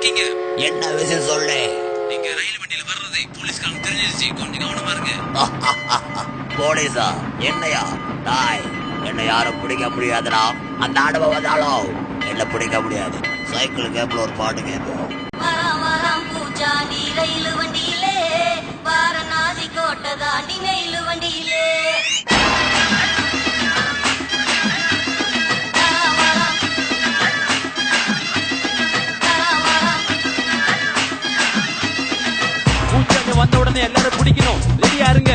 இருக்கீங்க? என்ன விஷயம் சொல்லு. நீங்க ரயில் வண்டியில வர்றது போலீஸ்காரங்க தெரிஞ்சிருச்சு, கொஞ்சம் கவனமா இருங்க. போலீஸா? என்னையா? தாய், என்ன யாரும் பிடிக்க முடியாதுடா. அந்த அனுபவம் வந்தாலும் என்ன பிடிக்க முடியாது. சைக்கிள் கேப்ல ஒரு பாட்டு கேட்போம். பூச்சாண்டி ரயில் வண்டியிலே வாரணாசி கோட்டை தாண்டி நெயில் வண்டியிலே பூச்சாண்டி வந்த உடனே எல்லாரும் பிடிக்கணும். ரெடியா இருங்க.